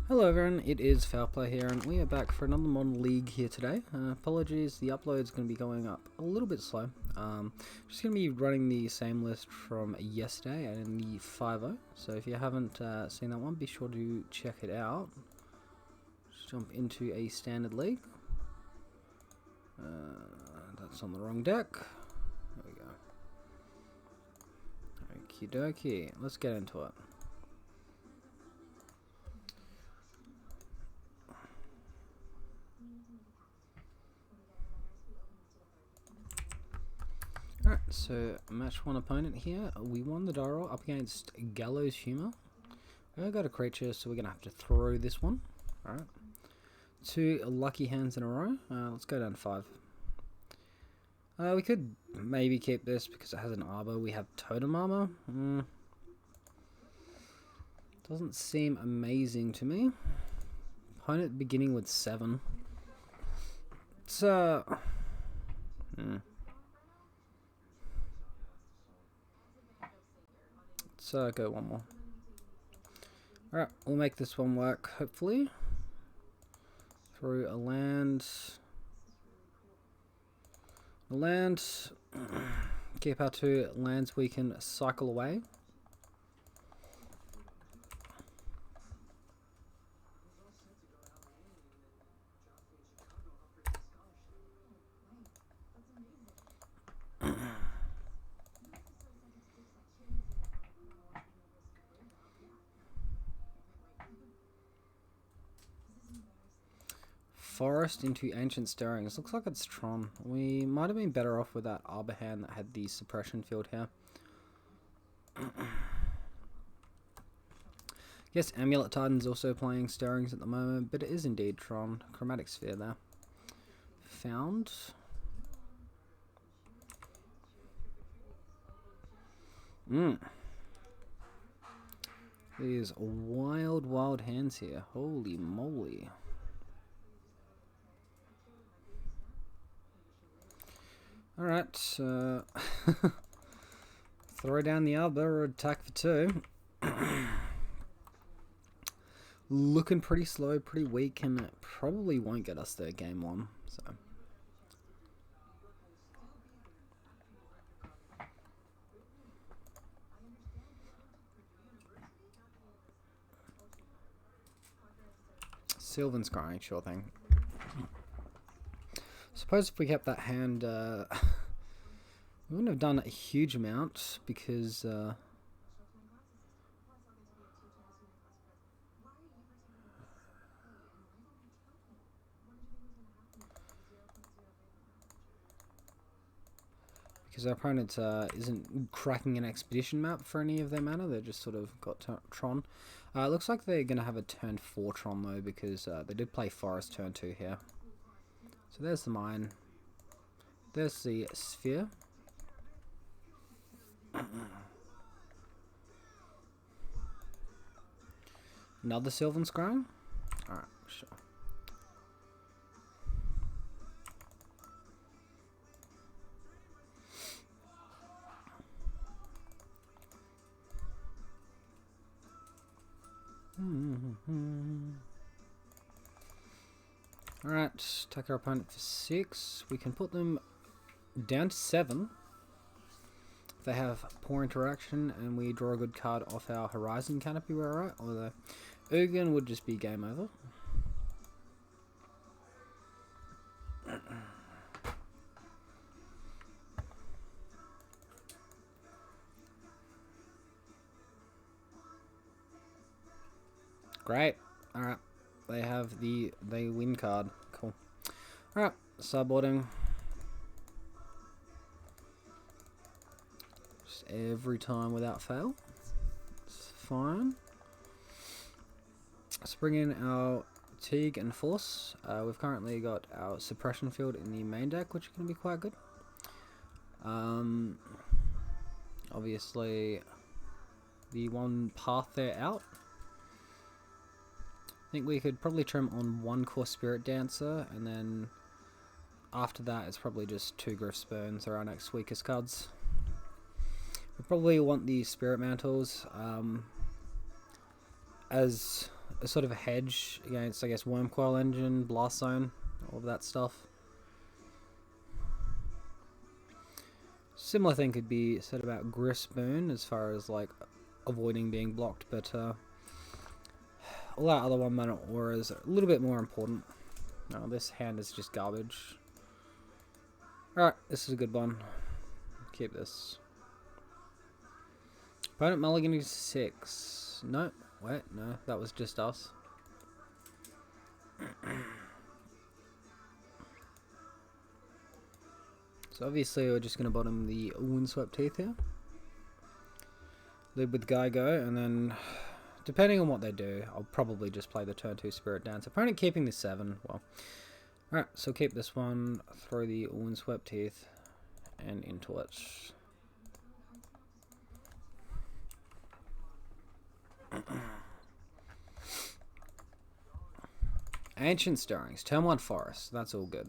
Hello everyone, it is Foulplay here and we are back for another Modern League here today. Apologies, the upload is going to be going up a little bit slow. Just going to be running the same list from yesterday and the 5-0. So if you haven't seen that one, be sure to check it out. Just jump into a standard league. That's on the wrong deck. There we go. Okie dokie, let's get into it. Alright, so match one opponent here. We won the die roll up against Gallows Humor. I got a creature, so we're going to have to throw this one. Alright. 2 lucky hands in a row. Let's go down to 5. We could maybe keep this because it has an arbor. We have totem armor. Doesn't seem amazing to me. Opponent beginning with 7. It's Let's go one more. Alright, we'll make this one work, hopefully. Through a land. Keep our 2 lands we can cycle away. Forest into Ancient Stirrings. Looks like it's Tron. We might have been better off with that Arbor hand that had the suppression field here. Yes, Amulet Titan's also playing Stirrings at the moment, but it is indeed Tron. Chromatic Sphere there. Found. These wild hands here. Holy moly. Alright, throw down the arbor or attack for 2. Looking pretty slow, pretty weak, and it probably won't get us there game 1. So Sylvan Scrying, sure thing. Suppose if we kept that hand, we wouldn't have done a huge amount because our opponent isn't cracking an expedition map for any of their mana. They just sort of got Tron. It looks like they're going to have a turn 4 Tron though because they did play Forest turn 2 here. So there's the mine. There's the sphere. Another Sylvan Scrying? Alright, sure. Alright, take our opponent for 6. We can put them down to 7 if they have poor interaction and we draw a good card off our Horizon Canopy where we're at, although Ugin would just be game over. Great. Alright. They have they win card. Cool. Alright, sideboarding. Just every time without fail. It's fine. Let's bring in our Teague and Force. We've currently got our suppression field in the main deck, which is going to be quite good. Obviously, the one path there out. I think we could probably trim on 1 core Spirit Dancer, and then after that it's probably just 2 Griff Spoons are our next weakest cards. We probably want the Spirit Mantles as a sort of a hedge against, I guess, Worm Coil Engine, Blast Zone, all of that stuff. Similar thing could be said about Grisboon as far as like avoiding being blocked, but all that other 1-mana auras are a little bit more important. No, this hand is just garbage. Alright, this is a good one. Keep this. Opponent mulliganing 6. No, wait, no, that was just us. So obviously we're just going to bottom the Windswept Teeth here. Lead with Geigo, and then depending on what they do, I'll probably just play the turn 2 Spirit Dance. Opponent keeping the 7, well. Alright, so keep this one, throw the Windswept Teeth, and into it. Ancient Stirrings, turn 1 Forest, that's all good.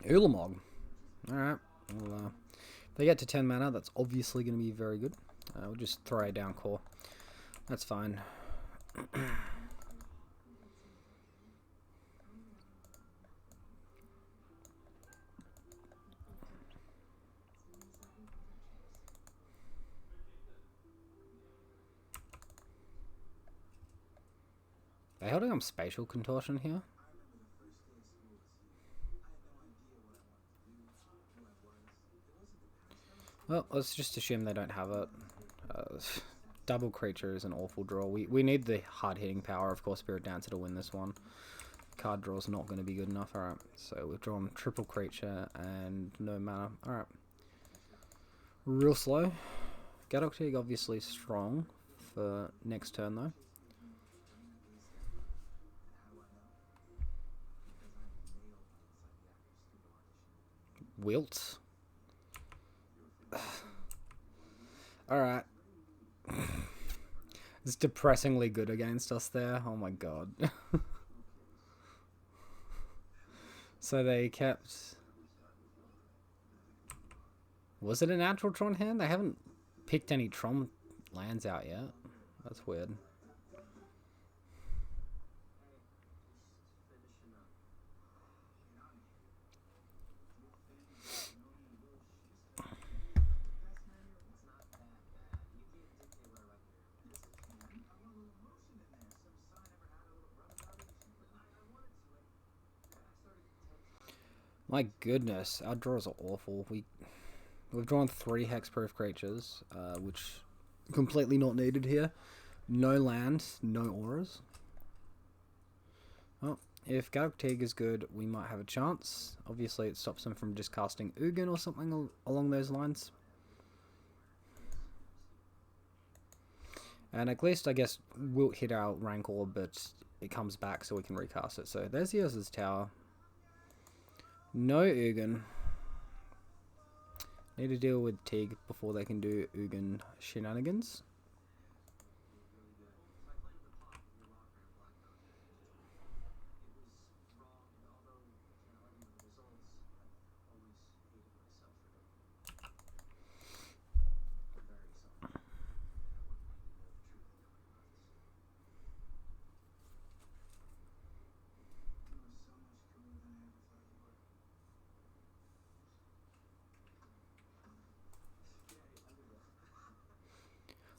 Ulamog. Alright, well, if they get to 10 mana, that's obviously going to be very good. We'll just throw a down core. That's fine. They're holding up Spatial Contortion here. Well, let's just assume they don't have it. Double creature is an awful draw. We need the hard-hitting power of course Spirit Dancer to win this one. Card draw is not going to be good enough. Alright, so we've drawn triple creature and no mana. Alright. Real slow. Gadoktig obviously strong for next turn though. Wilt. Alright. It's depressingly good against us there. Oh my god. So they kept... Was it a natural Tron hand? They haven't picked any Tron lands out yet. That's weird. My goodness, our draws are awful. We've drawn 3 hexproof creatures, which completely not needed here. No land, no auras. Well, if Gadoktig is good, we might have a chance. Obviously, it stops them from just casting Ugin or something along those lines. And at least, I guess, we'll hit our Rancor, but it comes back so we can recast it. So there's the Urza's Tower. No Ugin. Need to deal with Tig before they can do Ugin shenanigans.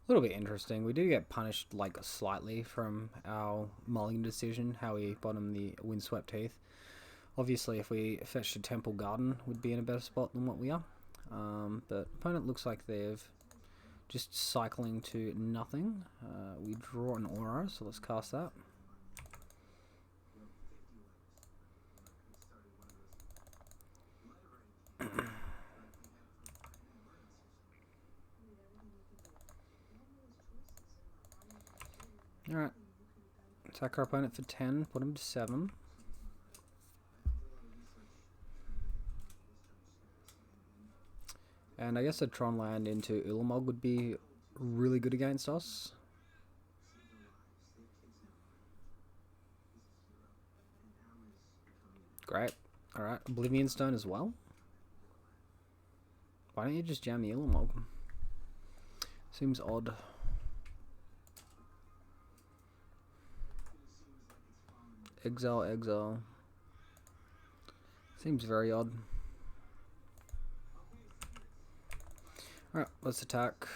A little bit interesting. We did get punished like slightly from our mulligan decision, how we bottomed the Windswept Teeth. Obviously, if we fetched a Temple Garden, would be in a better spot than what we are. But opponent looks like they've just cycling to nothing. We draw an aura, so let's cast that. Alright, attack our opponent for 10, put him to 7. And I guess a Tron land into Ulamog would be really good against us. Great. Alright, Oblivion Stone as well. Why don't you just jam the Illamog? Seems odd. Exile, exile. Seems very odd. Alright, let's attack.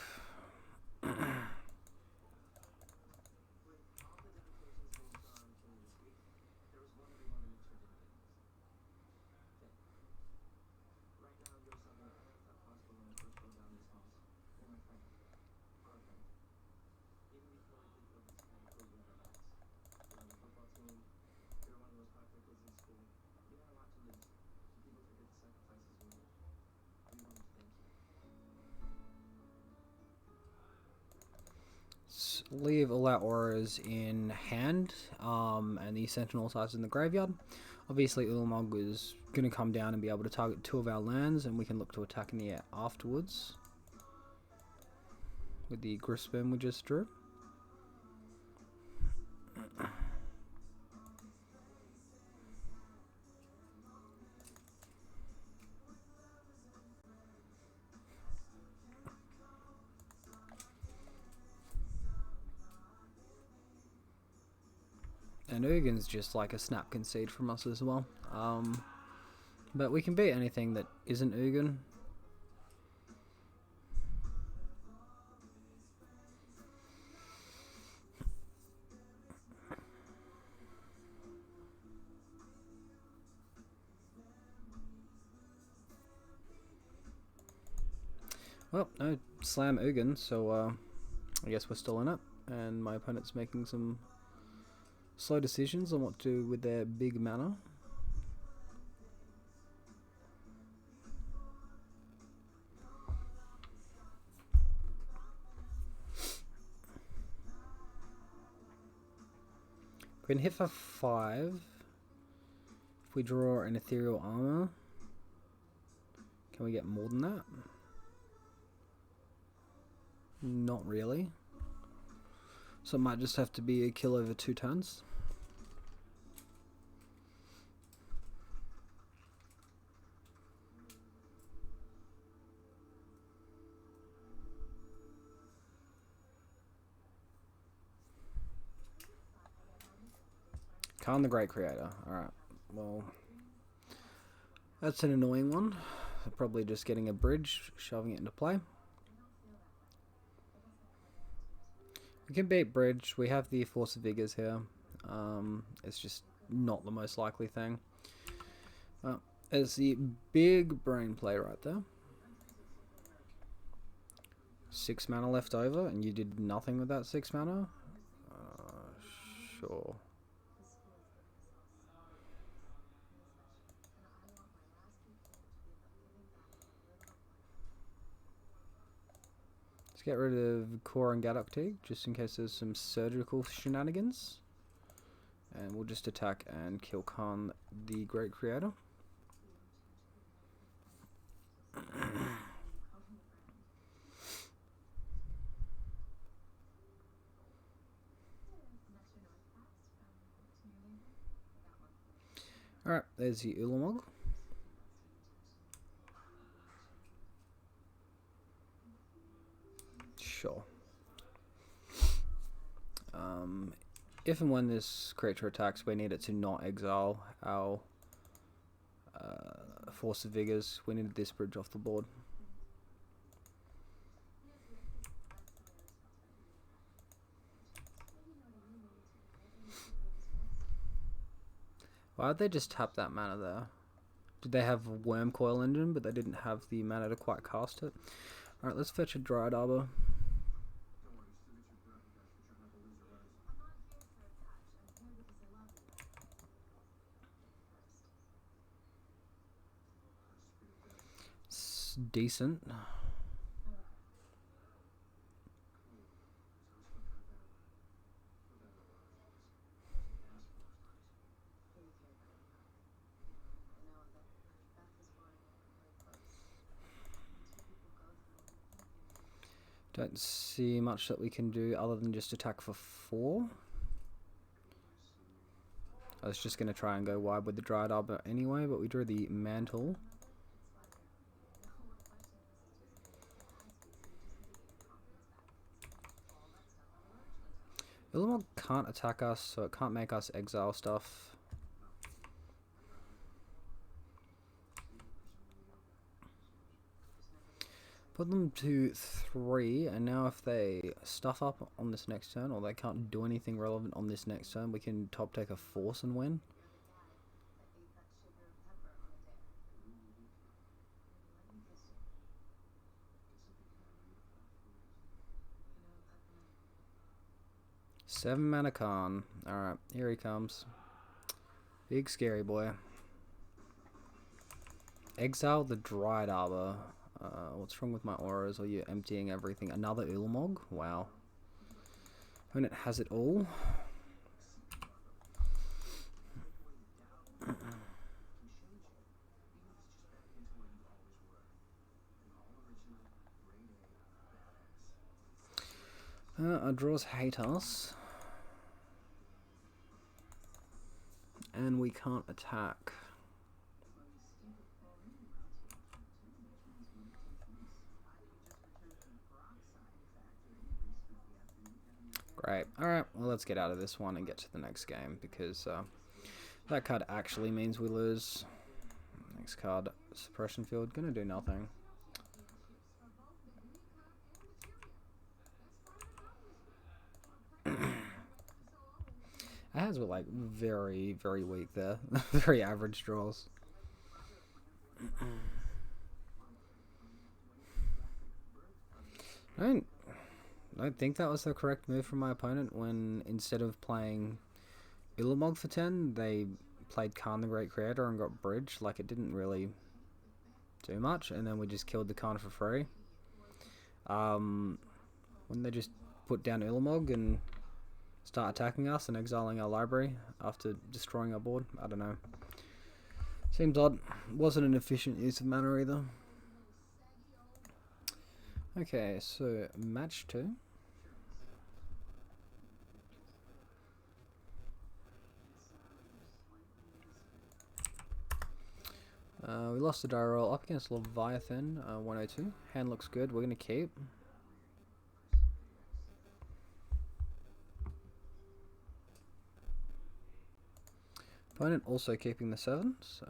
Leave all our auras in hand, and the sentinel sites in the graveyard. Obviously Ulamog is going to come down and be able to target 2 of our lands, and we can look to attack in the air afterwards with the Grispin we just drew. And Ugin's just like a snap concede from us as well. But we can beat anything that isn't Ugin. Well, no slam Ugin, so I guess we're still in it. And my opponent's making some slow decisions on what to do with their big mana. We can hit for 5. If we draw an ethereal armor, can we get more than that? Not really. So it might just have to be a kill over 2 turns. Khan the Great Creator. Alright, well, that's an annoying one. Probably just getting a bridge, shoving it into play. We can beat bridge. We have the Force of Vigors here. It's just not the most likely thing. It's the big brain play right there. 6 mana left over, and you did nothing with that 6 mana? Sure. Let's get rid of Core and Gadok Teague, just in case there's some surgical shenanigans. And we'll just attack and kill Khan the Great Creator. Alright, there's the Ulamog. Sure. If and when this creature attacks, we need it to not exile our Force of Vigors. We need this bridge off the board. Why did they just tap that mana there? Did they have Worm Coil Engine, but they didn't have the mana to quite cast it? Alright, let's fetch a Dryad Arbor. It's decent. Don't see much that we can do other than just attack for 4. I was just going to try and go wide with the Dried Arbor anyway, but we drew the Mantle. Illimog can't attack us, so it can't make us exile stuff. Put them to 3, and now if they stuff up on this next turn, or they can't do anything relevant on this next turn, we can top take a Force and win. Seven mana Khan. Alright, here he comes. Big scary boy. Exile the Dried Arbor. What's wrong with my auras? Or you're emptying everything? Another Ulamog? Wow. Opponent has it all. Our draws hate us. And we can't attack. Great. Alright, well let's get out of this one and get to the next game, because that card actually means we lose. Next card, Suppression Field, gonna do nothing. Our hands were like very, very weak there. Very average draws. I don't think that was the correct move from my opponent when instead of playing Ulamog for 10, they played Khan the Great Creator and got Bridge. Like, it didn't really do much, and then we just killed the Khan for free. Wouldn't they just put down Ulamog and start attacking us and exiling our library after destroying our board? I don't know. Seems odd. Wasn't an efficient use of mana either. Okay, so match 2. We lost the die roll up against Leviathan, 102. Hand looks good. We're going to keep. Opponent also keeping the 7, so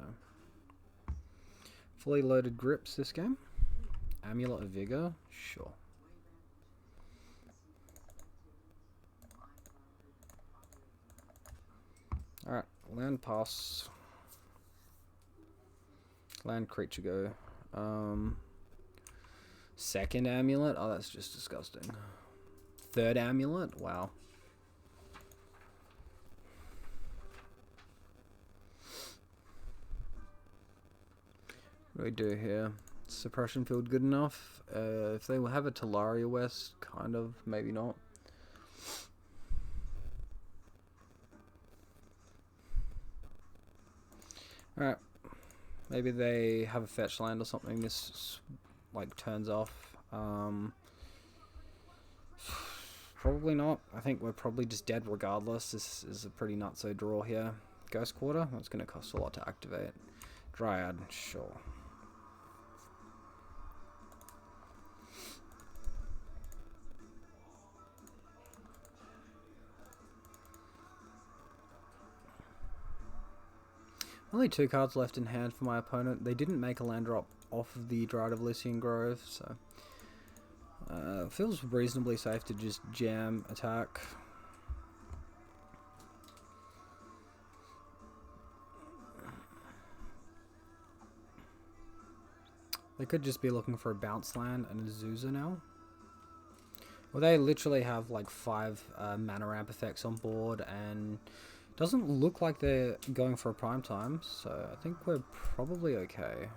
fully loaded grips this game. Amulet of Vigor, sure. Alright, land pass. Land creature go. Second amulet? Oh, that's just disgusting. Third amulet? Wow. What do we do here? Suppression Field good enough? If they will have a Talaria West, kind of, maybe not. Alright. Maybe they have a fetch land or something. This like turns off. Probably not. I think we're probably just dead regardless. This is a pretty nutso draw here. Ghost Quarter. That's going to cost a lot to activate. Dryad. Sure. Only 2 cards left in hand for my opponent. They didn't make a land drop off of the Dryad of Lycian Grove, so feels reasonably safe to just jam attack. They could just be looking for a bounce land and a Azusa now. Well, they literally have like 5 mana ramp effects on board, and doesn't look like they're going for a prime time, so I think we're probably okay.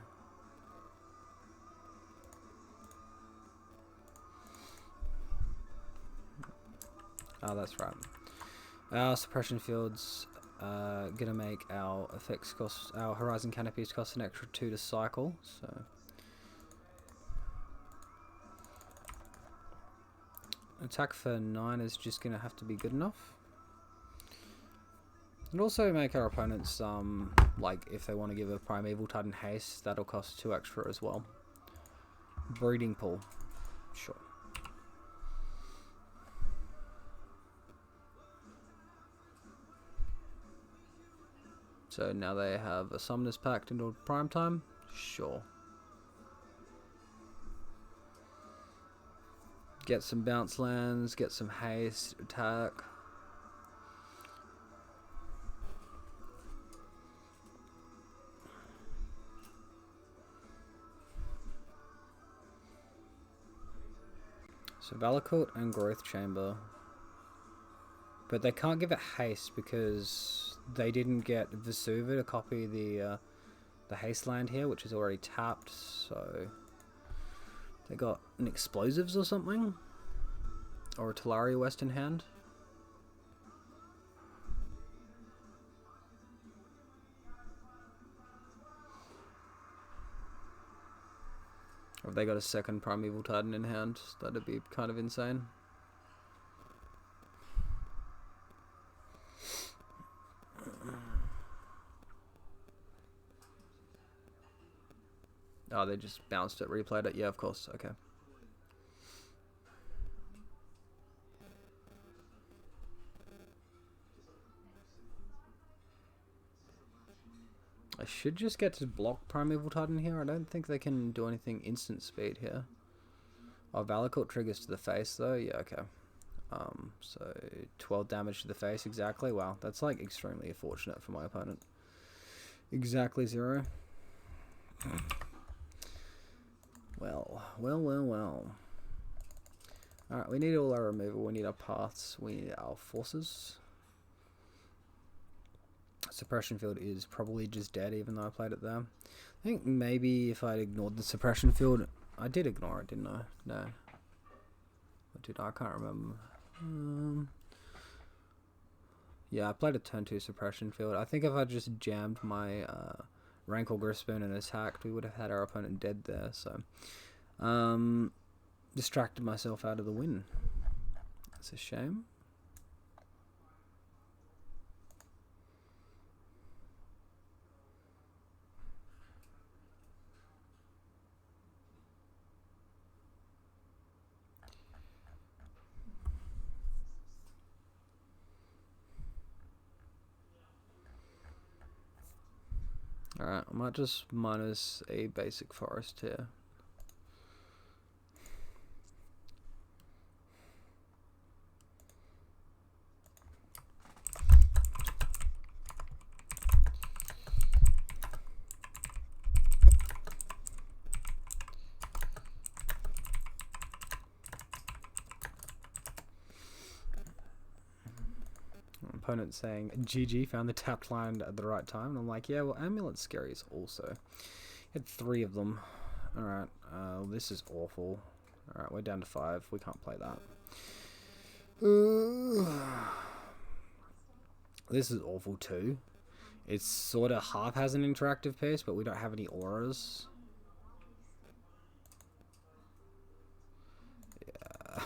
Oh, that's right. Our suppression fields gonna make our effects cost, our horizon canopies cost an extra 2 to cycle, so attack for 9 is just gonna have to be good enough. And also make our opponents, like, if they want to give a Primeval Titan haste, that'll cost 2 extra as well. Breeding pool. Sure. So now they have a Summoner's Pact into prime time? Sure. Get some bounce lands, get some haste, attack. So Valakut and Growth Chamber. But they can't give it haste because they didn't get Vesuva to copy the haste land here, which is already tapped, so they got an Explosives or something? Or a Talaria West in hand? Or have they got a second Primeval Titan in hand? That'd be kind of insane. Oh, they just bounced it, replayed it. Yeah, of course. Okay. I should just get to block Primeval Titan here. I don't think they can do anything instant speed here. Oh, Valakut triggers to the face though. Yeah, okay. So 12 damage to the face exactly. Wow, that's like extremely fortunate for my opponent. Exactly 0. Well. Alright, we need all our removal, we need our paths, we need our forces. Suppression field is probably just dead even though I played it there. I think maybe if I'd ignored the suppression field, I did ignore it, didn't I? No. What did I can't remember. Yeah, I played a turn 2 suppression field. I think if I just jammed my Rankle Grispoon and attacked, we would have had our opponent dead there, so distracted myself out of the win. That's a shame. Alright, I might just minus a basic forest here. Opponent saying GG, found the tapped land at the right time, and I'm like, yeah, well, Amulet's scary as also. Had 3 of them. Alright, this is awful. Alright, we're down to 5. We can't play that. This is awful too. It's sort of half has an interactive piece, but we don't have any auras. Yeah.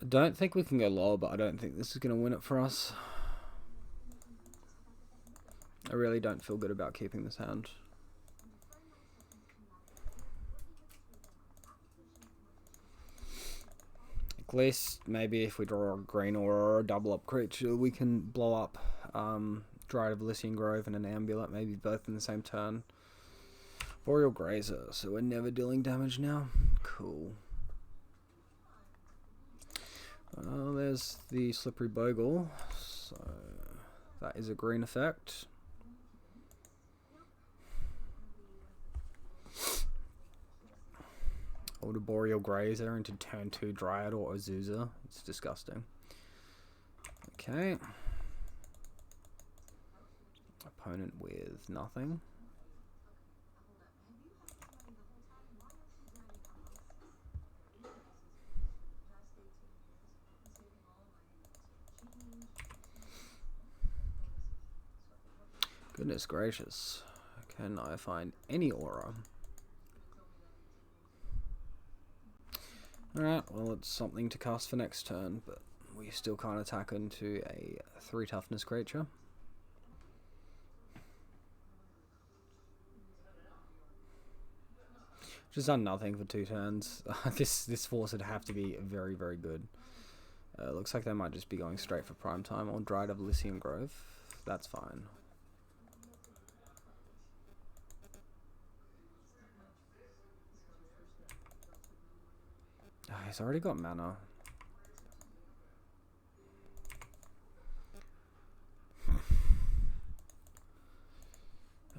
I don't think we can go lower, but I don't think this is going to win it for us. I really don't feel good about keeping this hand. At least maybe if we draw a green or a double up creature, we can blow up Dryad of Elysian Grove and an Amulet, maybe both in the same turn. Boreal Grazer, so we're never dealing damage now. Cool. There's the Slippery Bogle, so that is a green effect. Older Boreal Grazer into turn 2 Dryad or Azusa. It's disgusting. Okay. Opponent with nothing. Goodness gracious. Can I find any aura? Alright, well it's something to cast for next turn, but we still can't attack into a 3 toughness creature. Just done nothing for 2 turns. This force would have to be very, very good. Looks like they might just be going straight for prime time or Dried of Elysian Grove. That's fine. Oh, he's already got mana.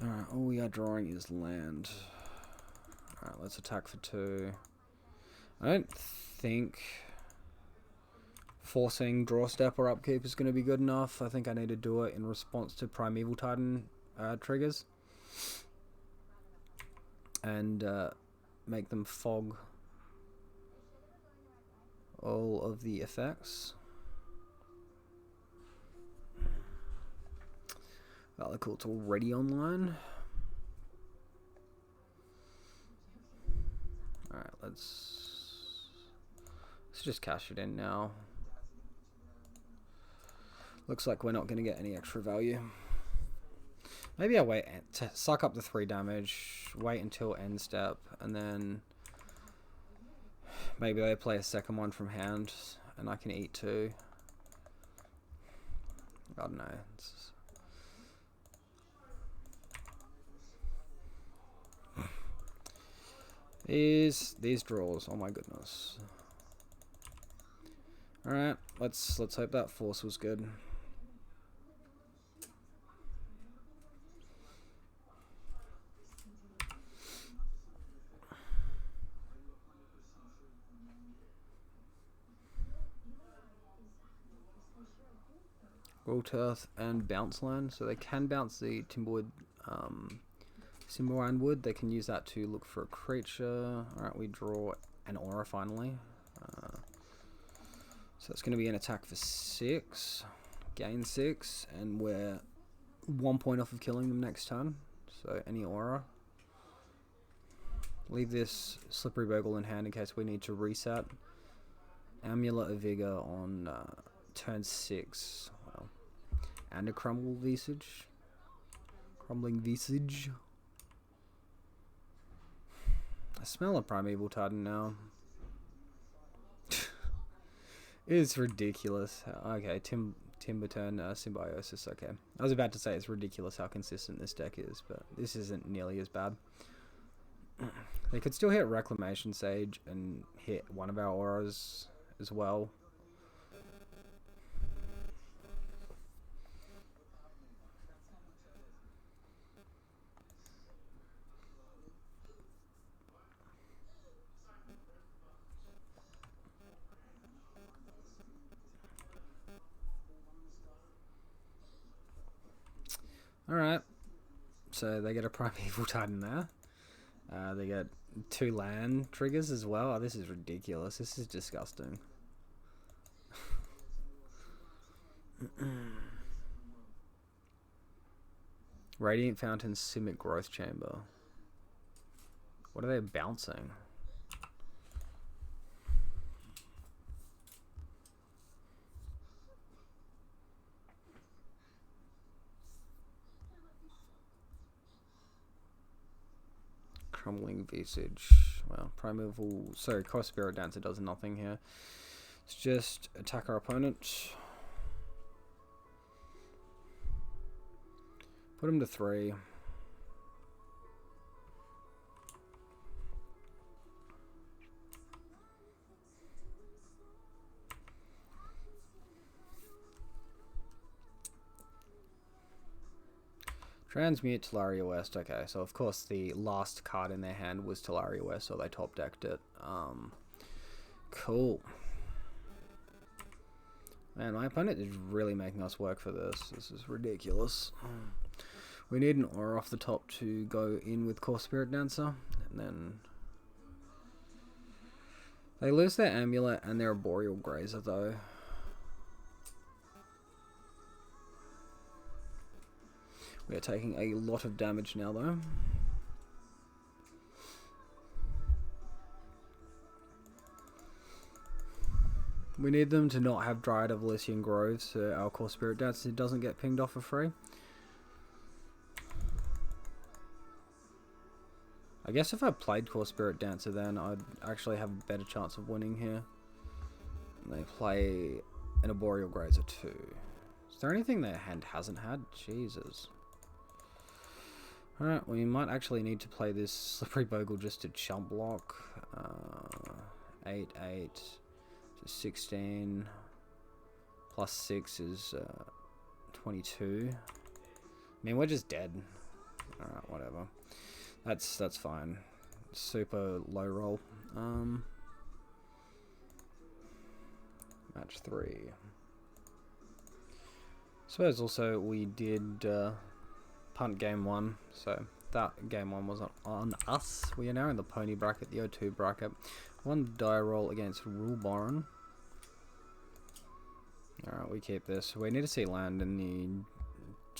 Alright, all we are drawing is land. Alright, let's attack for 2. I don't think forcing draw step or upkeep is going to be good enough. I think I need to do it in response to Primeval Titan triggers. And make them fog all of the effects. Valorcult's already online. Alright, let's just cash it in now. Looks like we're not going to get any extra value. Maybe I wait to suck up the 3 damage, wait until end step, and then maybe they play a second one from hand, and I can eat 2. I don't know. These draws, oh my goodness. Alright, let's hope that force was good. Growth and bounce land, so they can bounce the Timberwood, Simba Wood. They can use that to look for a creature. Alright, we draw an aura finally. So it's going to be an attack for 6, gain 6, and we're 1 point off of killing them next turn. So any aura. Leave this Slippery Bogle in hand in case we need to reset. Amulet of Vigor on turn 6. Wow. And a Crumbling Visage. I smell a Primeval Titan now. It's ridiculous. Okay, Timber turn Symbiosis. Okay, I was about to say it's ridiculous how consistent this deck is, but this isn't nearly as bad. They could still hit Reclamation Sage and hit one of our auras as well. Alright, so they get a Primeval Titan there. They get 2 land triggers as well. Oh, this is ridiculous. This is disgusting. Radiant Fountain, Simic Growth Chamber. What are they bouncing? Crumbling Visage. Well, Primeval. Sorry, Core Spirit Dancer does nothing here. Let's just attack our opponent. Put him to 3. Transmute Talaria West. Okay, so of course the last card in their hand was Talaria West, so they top decked it. Cool. Man, my opponent is really making us work for this. This is ridiculous. We need an aura off the top to go in with Core Spirit Dancer, and then they lose their Amulet and their Arboreal Grazer though. We are taking a lot of damage now though. We need them to not have Dryad of Elysian Groves, so our core Spirit Dancer doesn't get pinged off for free. I guess if I played core Spirit Dancer, then I'd actually have a better chance of winning here. They play an Arboreal Grazer 2. Is there anything their hand hasn't had? Jesus. Alright, we might actually need to play this Slippery Bogle just to chump block. 8, 8, 16, plus 6 is 22. I mean, we're just dead. Alright, whatever. That's fine. Super low roll. Match 3. Suppose also we did punt game 1, so that game 1 wasn't on us. We are now in the pony bracket, the O2 bracket. 1 die roll against Rule Baron. Alright, we keep this. We need to see land in the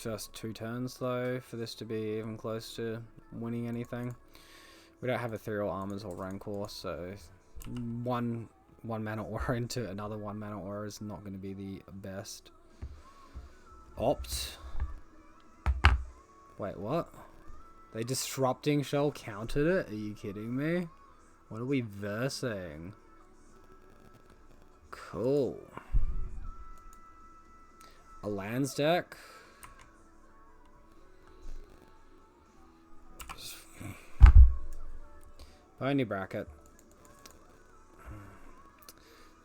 first 2 turns though for this to be even close to winning anything. We don't have ethereal armors or rancor, so one mana aura into another 1 mana aura is not going to be the best. Opt. Wait, what? They Disrupting Shell countered it? Are you kidding me? What are we versing? Cool. A lands deck. Pony bracket.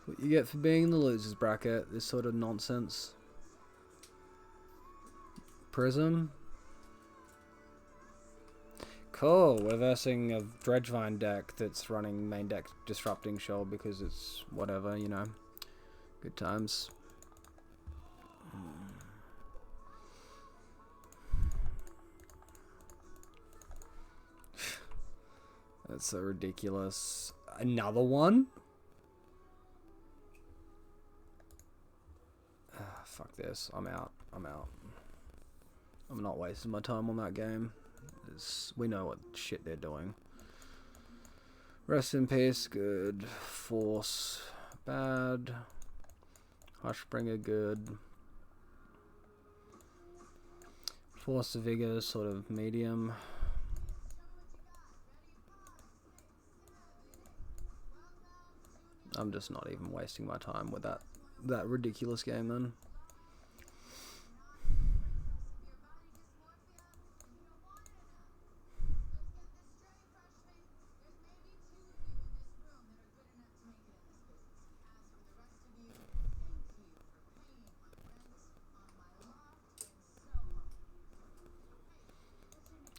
What you get for being in the losers bracket, this sort of nonsense. Prism. Cool, we're versing a Dredgevine deck that's running main deck Disrupting Shell because it's whatever, you know. Good times. That's so ridiculous. Another one? Fuck this. I'm out. I'm out. I'm not wasting my time on that game. We know what shit they're doing. Rest in peace, good. Force, bad. Hushbringer, good. Force of Vigor, sort of medium. I'm just not even wasting my time with that ridiculous game then.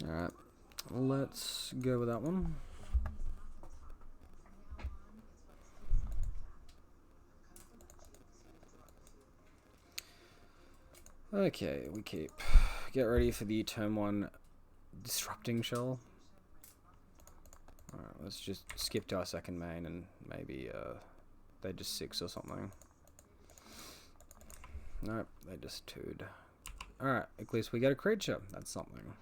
Alright, let's go with that one. Okay, we keep. Get ready for the turn 1 Disrupting Shell. Alright, let's just skip to our second main and maybe they just 6 or something. Nope, they just 2'd. Alright, at least we get a creature. That's something.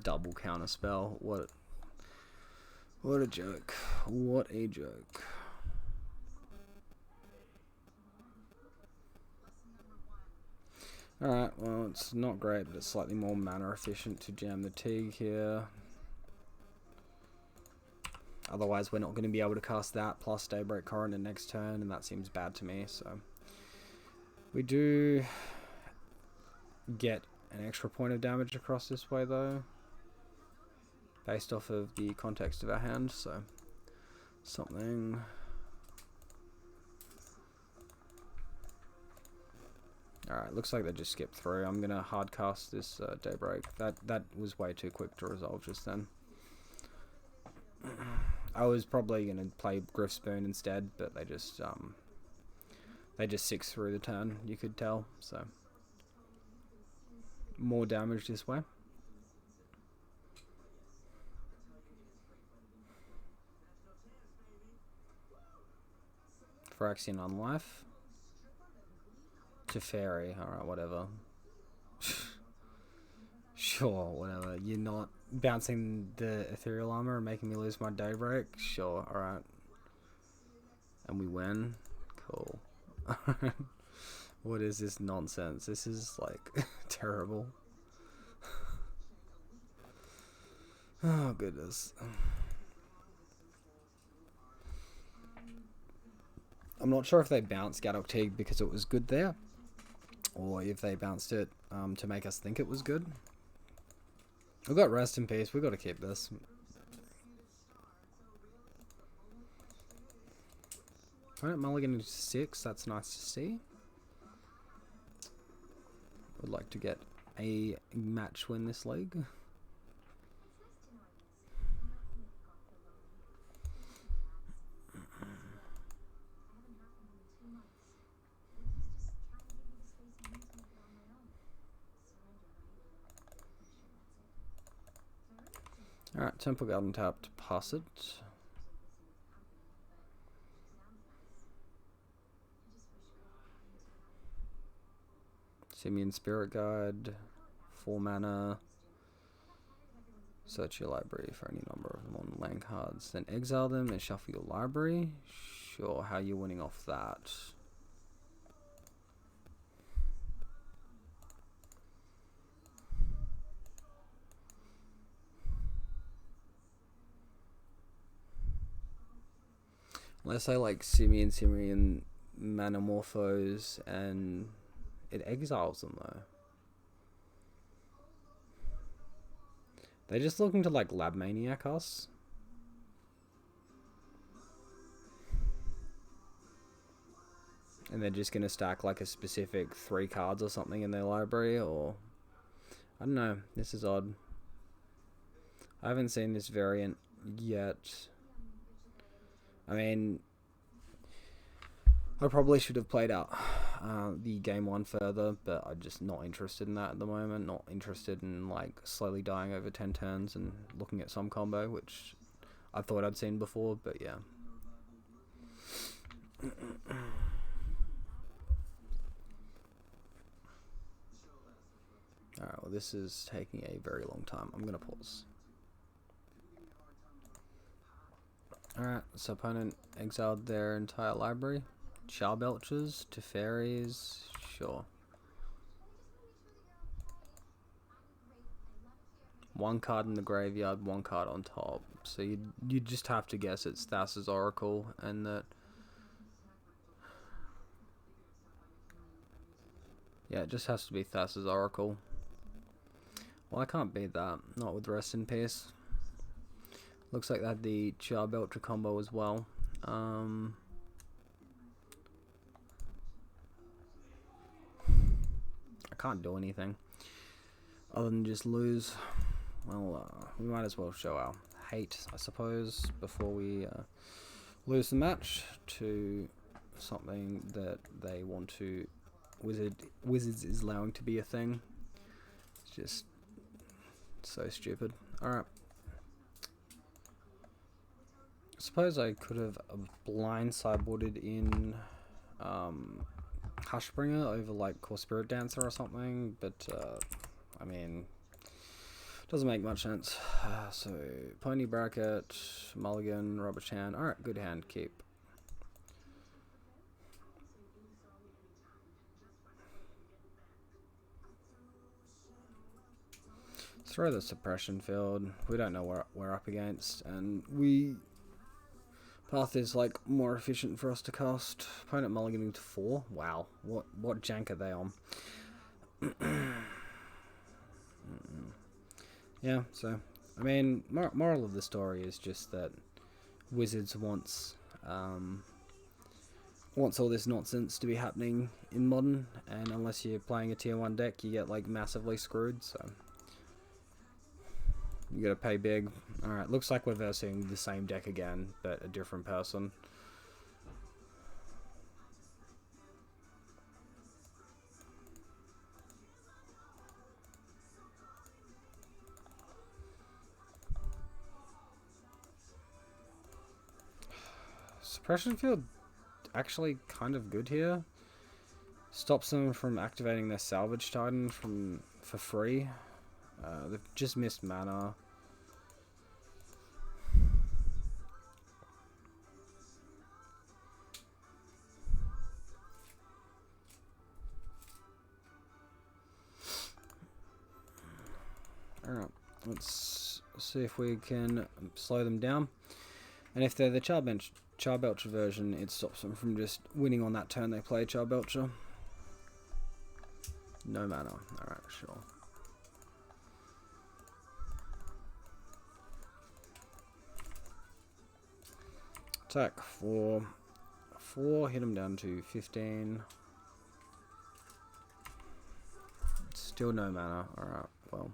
Double counter spell. What a joke. What a joke. Alright, well, it's not great, but it's slightly more mana efficient to jam the Teague here. Otherwise, we're not going to be able to cast that plus Daybreak Coronet next turn, and that seems bad to me, so. We do get an extra point of damage across this way, though. Based off of the context of our hand, so. Something. Alright, looks like they just skipped through. I'm gonna hard cast this Daybreak. That was way too quick to resolve just then. I was probably gonna play Griff Spoon instead, but they just 6 through the turn, you could tell, so more damage this way. Phyrexian on life. Teferi, alright, whatever. Sure, whatever. You're not bouncing the ethereal armor and making me lose my daybreak? Sure, alright. And we win? Cool. What is this nonsense? This is, like, terrible. Oh, goodness. I'm not sure if they bounced Gadok Teague because it was good there, or if they bounced it to make us think it was good. We've got Rest in Peace. We've got to keep this. Opponent mulligan to 6. That's nice to see. Would like to get a match win this league. Alright, Temple Garden tap to pass it. Simeon Spirit Guide, 4 mana. Search your library for any number of non-land cards. Then exile them and shuffle your library. Sure, how are you winning off that? Unless I like Simeon Manamorphose and it exiles them though. They're just looking to like Lab Maniac us. And they're just gonna stack like a specific 3 cards or something in their library, or I don't know, this is odd. I haven't seen this variant yet. I mean, I probably should have played out the game 1 further, but I'm just not interested in that at the moment. Not interested in like slowly dying over 10 turns and looking at some combo, which I thought I'd seen before, but yeah. Alright, well this is taking a very long time. I'm gonna pause. Alright, so opponent exiled their entire library. Charbelchers, Teferis, sure. 1 card in the graveyard, 1 card on top. So you just have to guess it's Thassa's Oracle, and that... Yeah, it just has to be Thassa's Oracle. Well, I can't beat that. Not with Rest in Peace. Looks like they had the Charbelcher combo as well. I can't do anything other than just lose. Well, we might as well show our hate, I suppose, before we lose the match to something that they want to... Wizards is allowing to be a thing. It's just so stupid. Alright. I suppose I could have blind sideboarded in Hushbringer over like Core Spirit Dancer or something, but I mean, doesn't make much sense. So Pony Bracket, Mulligan, Rubber Chan. Alright, good hand, keep. Throw the suppression field. We don't know what we're up against, and Path is like more efficient for us to cast. Opponent mulliganing to 4. Wow, what jank are they on? Yeah, so I mean, moral of the story is just that Wizards wants all this nonsense to be happening in Modern, and unless you're playing a tier 1 deck, you get like massively screwed. So you gotta pay big. Alright, looks like we're versing the same deck again, but a different person. Suppression field actually kind of good here. Stops them from activating their Salvage Titan for free. They've just missed mana. Alright, let's see if we can slow them down. And if they're the Charbelcher version, it stops them from just winning on that turn they play Charbelcher. No mana. Alright, sure. Attack for 4, hit them down to 15. Still no mana. Alright, well.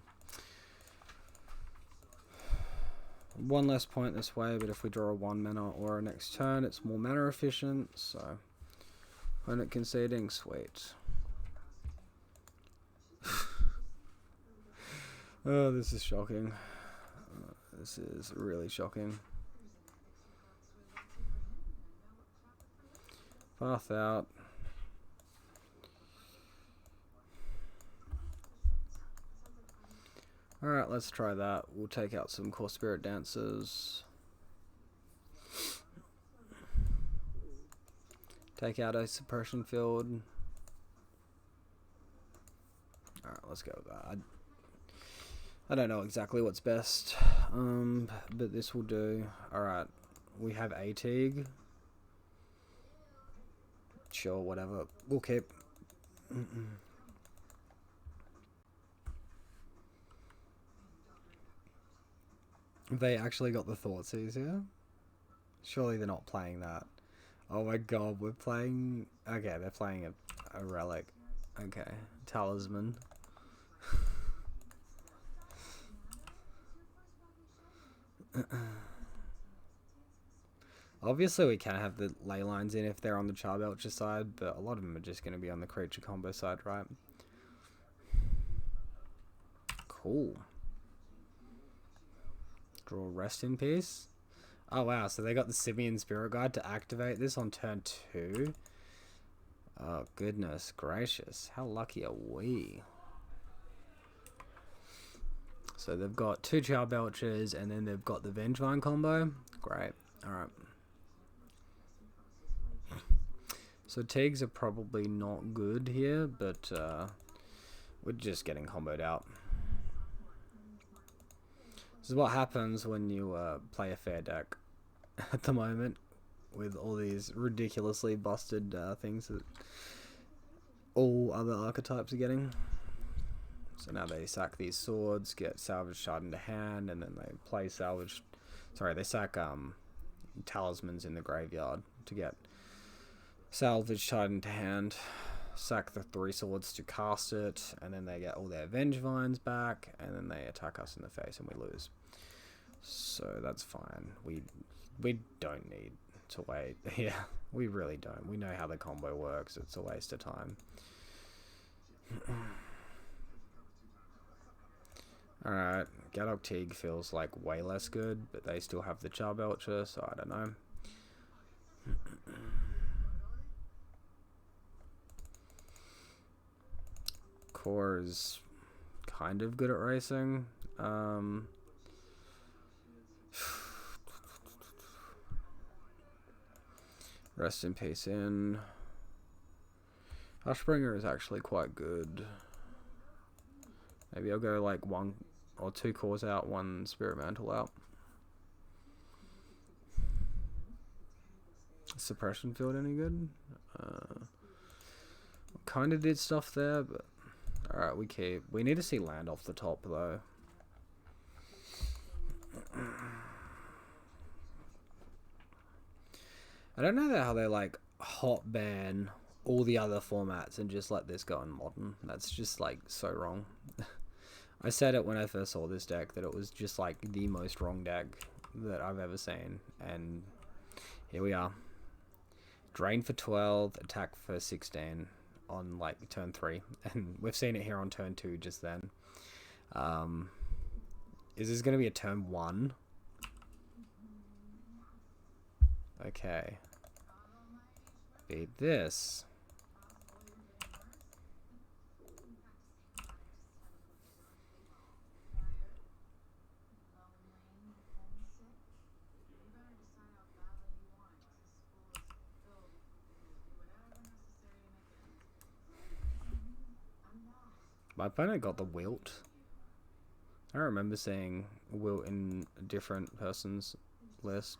One less point this way, but if we draw a 1 mana aura next turn, it's more mana efficient, so opponent conceding, sweet. Oh, this is shocking. This is really shocking. Path out. Alright, let's try that. We'll take out some Core Spirit Dancers. Take out a Suppression Field. Alright, let's go with that. I don't know exactly what's best, but this will do. Alright, we have A-Tig. Sure, whatever. We'll keep. They actually got the Thoughtseize here? Surely they're not playing that. Oh my god, we're playing... Okay, they're playing a relic. Okay, Talisman. Obviously we can have the ley lines in if they're on the Charbelcher side, but a lot of them are just going to be on the creature combo side, right? Cool. Draw Rest in Peace. Oh wow, so they got the Simian Spirit Guide to activate this on turn 2. Oh goodness gracious, how lucky are we? So they've got 2 Charbelchers and then they've got the Vengevine combo. Great, alright. So Tigs are probably not good here, but we're just getting comboed out. This is what happens when you play a fair deck at the moment, with all these ridiculously busted things that all other archetypes are getting. So now they sack these swords, get Salvage Shard into hand, and then they play they sack talismans in the graveyard to get Salvage Shard into hand, sack the 3 swords to cast it, and then they get all their Vengevines back, and then they attack us in the face and we lose. So that's fine. We don't need to wait. Yeah, we really don't. We know how the combo works. It's a waste of time. Alright, Gadok Teague feels like way less good, but they still have the Charbelcher, so I don't know. Core is kind of good at racing. Rest in Peace in. Hushbringer is actually quite good. Maybe I'll go like 1 or 2 cores out, 1 Spirit Mantle out. Suppression Field any good? Kind of did stuff there, but alright, we keep. We need to see land off the top though. I don't know how they like hot ban all the other formats and just let this go in Modern. That's just like so wrong. I said it when I first saw this deck that it was just like the most wrong deck that I've ever seen, and here we are. Drain for 12, attack for 16 on like turn 3, and we've seen it here on turn 2 just then. Is this going to be a turn 1? Okay. Beat this. My opponent got the Wilt. I remember seeing Wilt in a different person's list.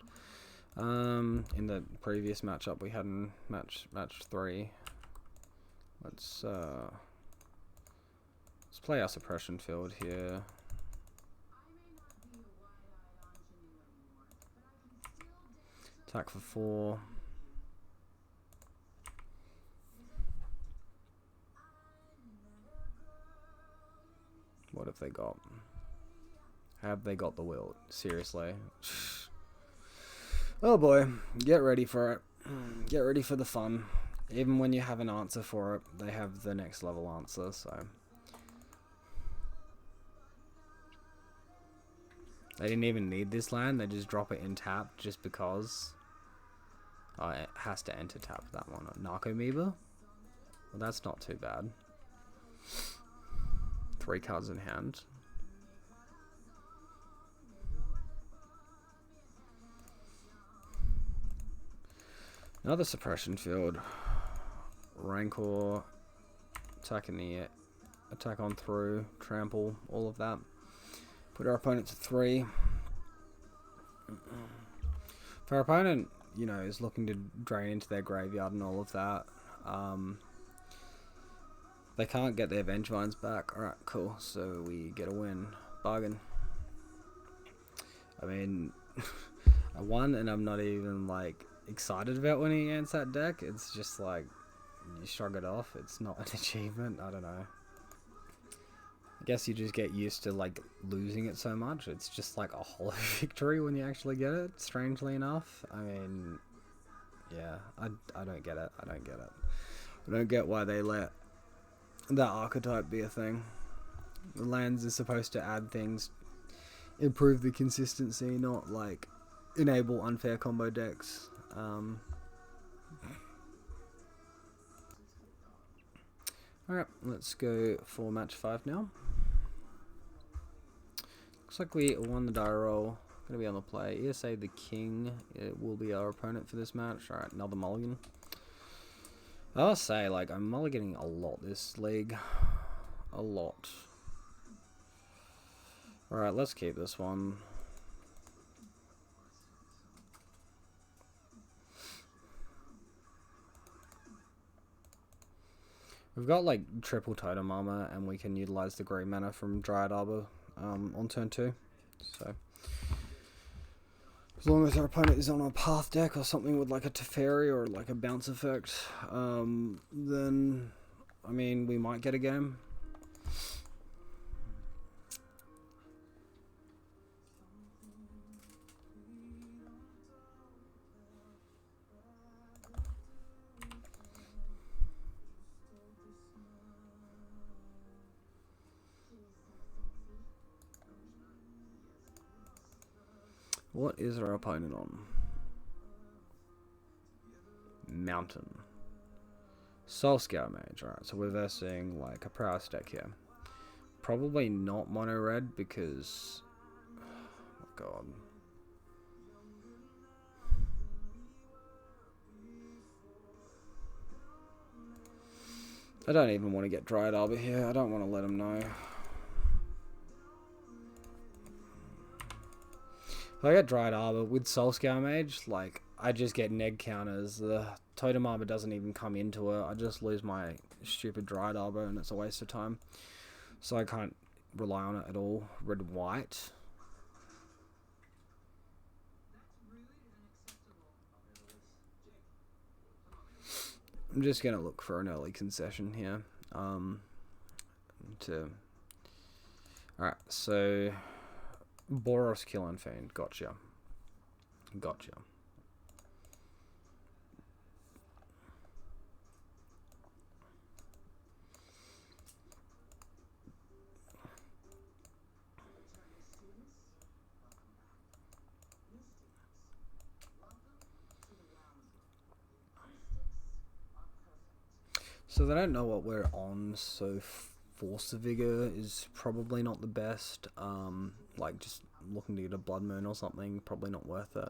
In the previous matchup we had in match 3. Let's play our suppression field here. Attack for 4. What have they got? Have they got the Wilt? Seriously. Oh boy, get ready for it. Get ready for the fun. Even when you have an answer for it, they have the next level answer, so. They didn't even need this land, they just drop it in tap just because. Oh, it has to enter tap that one. Narcomoeba? Well, that's not too bad. 3 cards in hand. Another suppression field. Rancor. Attack in the air. Attack on through. Trample. All of that. Put our opponent to 3. If our opponent, you know, is looking to drain into their graveyard and all of that, they can't get their Vengevines back. Alright, cool. So we get a win. Bargain. I mean, I won and I'm not even, like, excited about winning against that deck. It's just, like, you shrug it off. It's not an achievement. I don't know. I guess you just get used to, like, losing it so much. It's just, like, a hollow victory when you actually get it, strangely enough. I mean, yeah, I don't get it. I don't get it. I don't get why they let that archetype be a thing. The lands is supposed to add things, improve the consistency, not like enable unfair combo decks. Alright, let's go for match 5 now. Looks like we won the die roll. Gonna be on the play. ESA the King. It will be our opponent for this match. Alright, another mulligan. I'll say, like, I'm mulliganing a lot this league. A lot. Alright, let's keep this one. We've got, like, triple totem armor, and we can utilize the grey mana from Dryad Arbor on turn 2. So, as long as our opponent is on a path deck or something with, like, a Teferi or, like, a bounce effect, then, I mean, we might get a game. What is our opponent on? Mountain. Soul Scour Mage. Alright, so we're versing like a Prowess deck here. Probably not mono red because, oh god. I don't even want to get Dryad Arbor here. I don't want to let him know. If I get Dryad Arbor with Soul Scour Mage, like, I just get neg counters. The Totem Arbor doesn't even come into it. I just lose my stupid Dryad Arbor and it's a waste of time. So I can't rely on it at all. Red-white. I'm just going to look for an early concession here. Alright, so Boros Killing Fiend, gotcha. Gotcha. So they don't know what we're on, so Force of Vigor is probably not the best. Like just looking to get a Blood Moon or something, probably not worth it.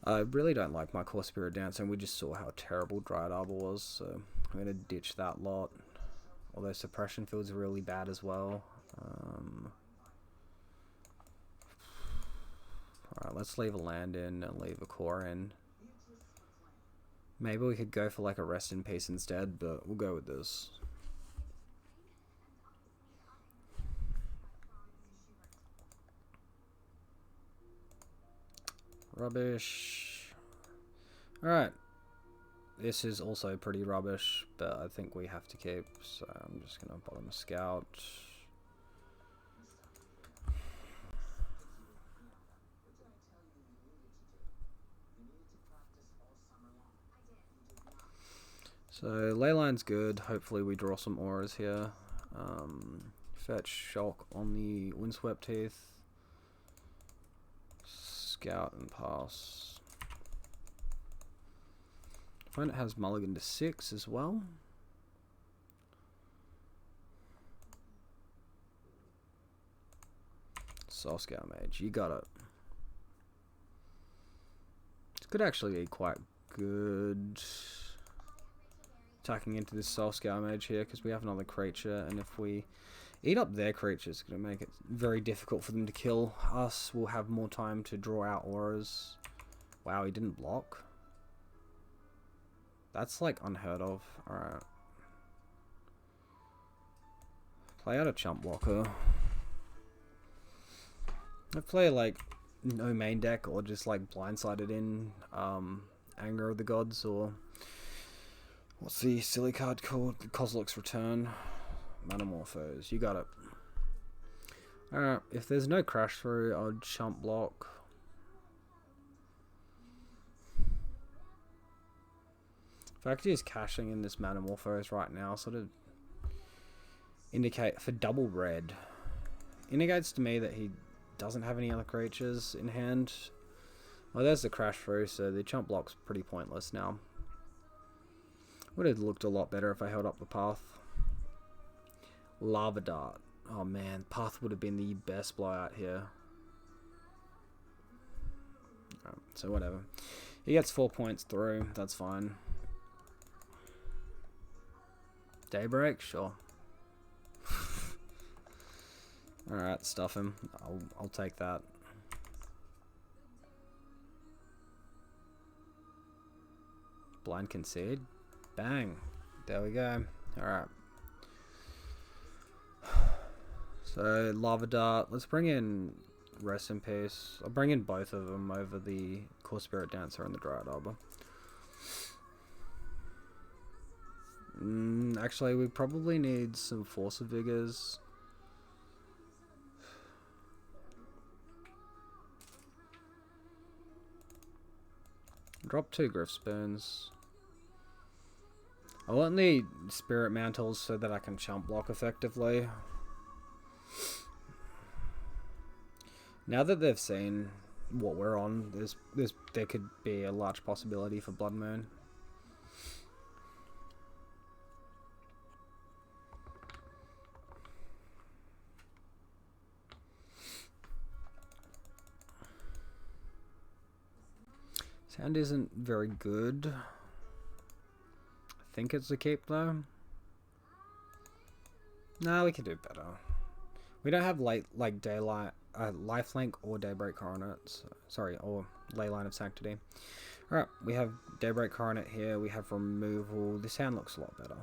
I really don't like my core Spirit Dance, and we just saw how terrible Dryad Arbor was, so I'm going to ditch that lot. Although suppression field's really bad as well. Alright, let's leave a land in and leave a core in. Maybe we could go for like a rest in peace instead, but we'll go with this. Rubbish. Alright. This is also pretty rubbish, but I think we have to keep, so I'm just going to bottom a scout. So Leyline's good. Hopefully we draw some auras here. Fetch shock on the Windswept Teeth. Scout and pass. Opponent has mulligan to 6 as well. Soul Scout Mage, you got it. This could actually be quite good. Attacking into this Soul Scout Mage here because we have another creature, and if we eat up their creatures, it's going to make it very difficult for them to kill us. We'll have more time to draw out auras. Wow, he didn't block. That's like unheard of. Alright. Play out a chump blocker. I play like no main deck or just like blindsided in Anger of the Gods, or what's the silly card called? Kozilek's Return. Manamorphose. You got it. Alright, if there's no crash through, I'll chump block. The fact he's cashing in this Manamorphose right now sort of indicate for double red. Indicates to me that he doesn't have any other creatures in hand. Well, there's the crash through, so the chump block's pretty pointless now. Would have looked a lot better if I held up the path. Lava Dart. Oh man, path would have been the best blowout here. So whatever. He gets 4 points through, that's fine. Daybreak? Sure. Alright, stuff him. I'll take that. Blind Concede. Bang. There we go. Alright. So, Lava Dart. Let's bring in Rest in Peace. I'll bring in both of them over the Core Spirit Dancer and the Dryad Arbor. Actually, we probably need some Force of Vigors. Drop 2 Griff Spoons. I want the Spirit Mantles so that I can chump block effectively. Now that they've seen what we're on, there could be a large possibility for Blood Moon. Sound isn't very good. I think it's a keep though. No, we can do better. We don't have daylight, lifelink or daybreak coronets. Sorry, or leyline of sanctity. All right, we have daybreak coronet here. We have removal. This hand looks a lot better.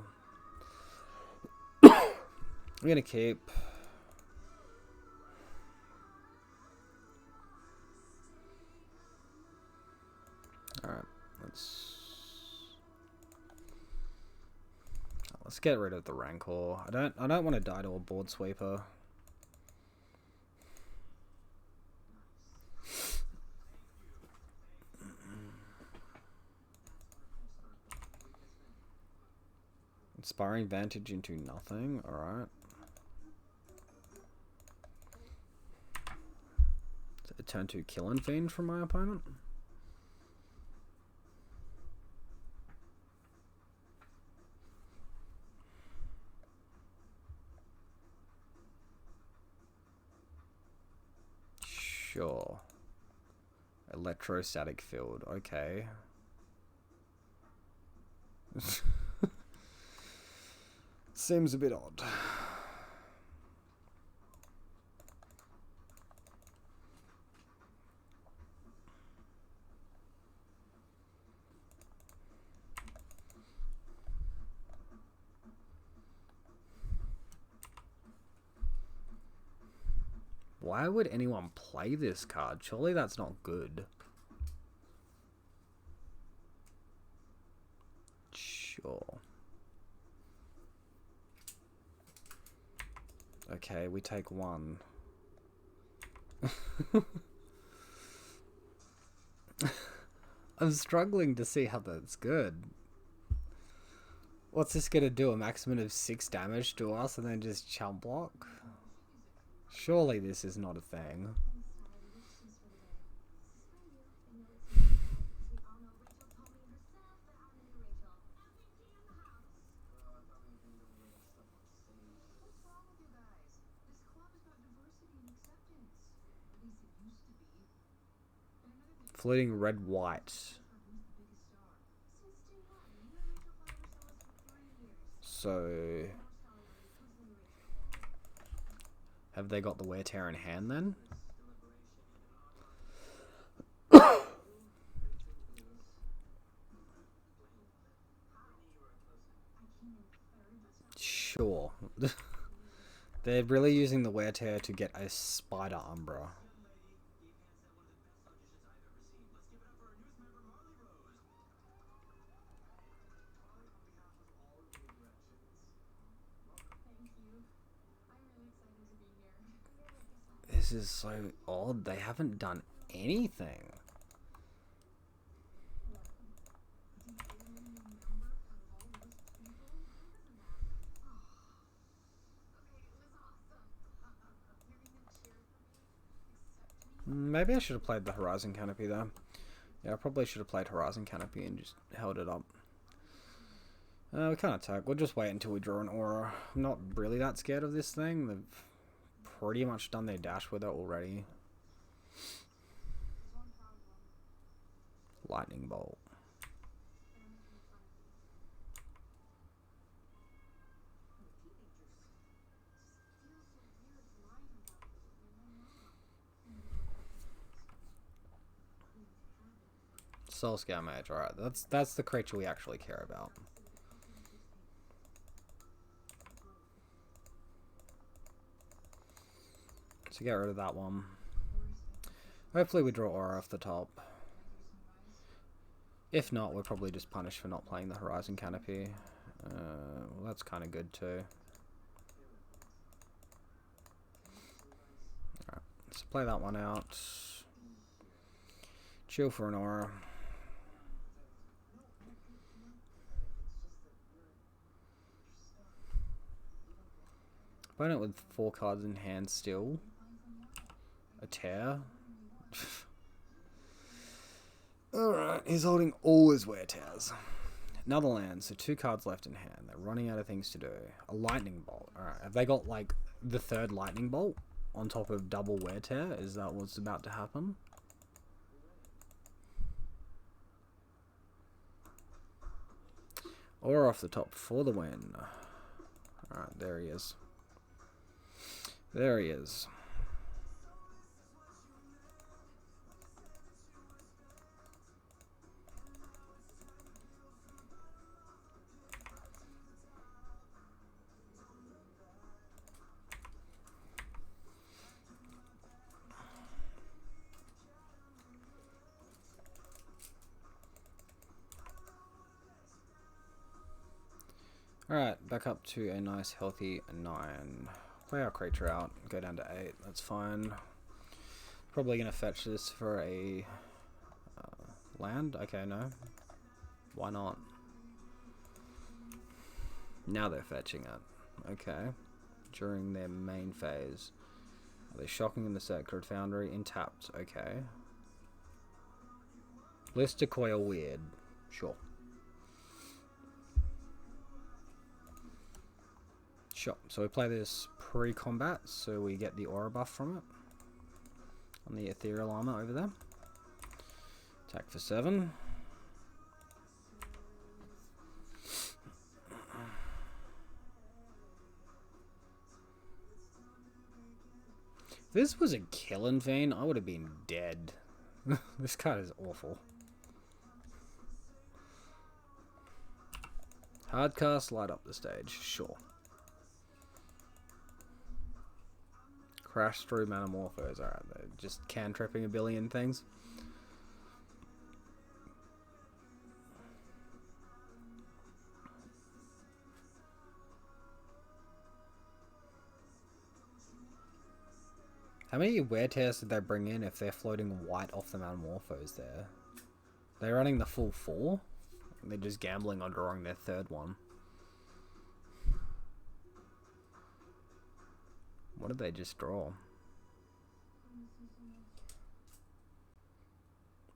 We're gonna keep. Alright, let's get rid of the Rancor. I don't want to die to a board sweeper. Inspiring Vantage into nothing, alright. A turn 2 Killing Fiend from my opponent. Sure. Electrostatic field, okay. Seems a bit odd. Why would anyone play this card? Surely that's not good. Sure. Okay, we take one. I'm struggling to see how that's good. What's this gonna do? A maximum of 6 damage to us and then just chump block? Surely this is not a thing. Floating red white. So have they got the wear tear in hand then? Sure. They're really using the wear tear to get a spider umbra. This is so odd. They haven't done anything. Maybe I should have played the Horizon Canopy though. Yeah, I probably should have played Horizon Canopy and just held it up. We can't attack. We'll just wait until we draw an aura. I'm not really that scared of this thing. They've pretty much done their dash with it already. Lightning Bolt. Soul Scale Mage, alright. That's the creature we actually care about. So get rid of that one. Hopefully we draw aura off the top. If not, we're probably just punished for not playing the Horizon Canopy. Well, that's kind of good too. Alright, let's play that one out. Chill for an aura. Opponent with 4 cards in hand still. A tear. Alright, he's holding all his wear tears. Another land, so 2 cards left in hand. They're running out of things to do. A lightning bolt. Alright, have they got like the 3rd lightning bolt on top of double wear tear? Is that what's about to happen? Or off the top for the win. Alright, there he is. There he is. Alright, back up to a nice healthy 9. Play our creature out, go down to 8, that's fine. Probably going to fetch this for a land? Okay, no. Why not? Now they're fetching it. Okay. During their main phase. Are they shocking in the Sacred Foundry? Intapped, okay. Blister Coil weird. Sure. Sure. So we play this pre-combat, so we get the aura buff from it. On the ethereal armor over there. Attack for 7. This was a killing fiend, I would have been dead. This card is awful. Hardcast, light up the stage, sure. Crash through Manamorphos, alright, they're just cantripping a billion things. How many wear tears did they bring in if they're floating white off the Manamorphos there? They're running the full 4? They're just gambling on drawing their third one. What did they just draw?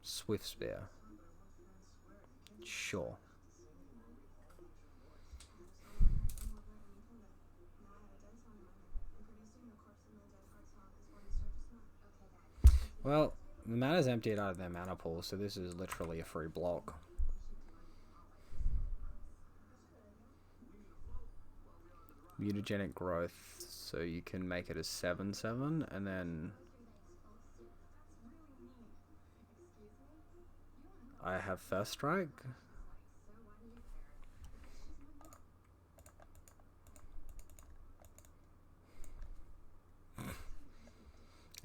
Swift Spear. Sure. Well, the mana's emptied out of their mana pool, so this is literally a free block. Mutagenic growth, so you can make it a 7/7, and then I have first strike.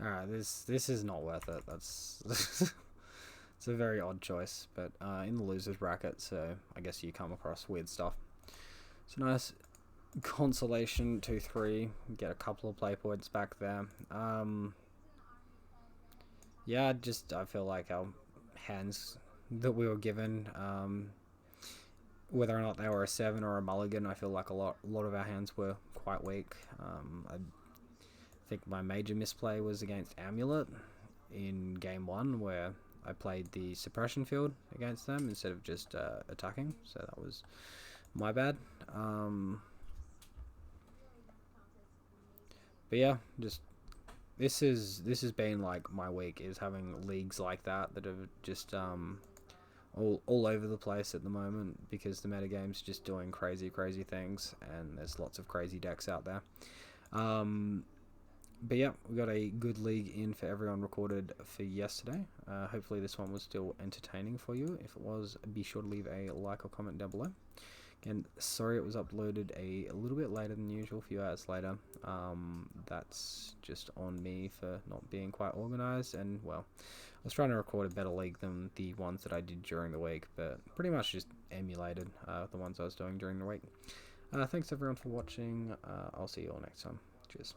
Alright, this is not worth it. That's it's a very odd choice, but in the losers bracket, so I guess you come across weird stuff. It's a nice consolation 2-3, get a couple of play points back there. Yeah, I feel like our hands that we were given, whether or not they were a 7 or a mulligan, I feel like a lot of our hands were quite weak. I think my major misplay was against Amulet in game 1, where I played the suppression field against them instead of just attacking, so that was my bad. But yeah, just this has been like my week, is having leagues like that are just all over the place at the moment, because the metagame's just doing crazy things, and there's lots of crazy decks out there. But yeah, we got a good league in for everyone recorded for yesterday. Hopefully this one was still entertaining for you. If it was, be sure to leave a like or comment down below. Again, sorry it was uploaded a little bit later than usual, a few hours later. That's just on me for not being quite organised, and well, I was trying to record a better league than the ones that I did during the week, but pretty much just emulated the ones I was doing during the week. Thanks everyone for watching. I'll see you all next time. Cheers.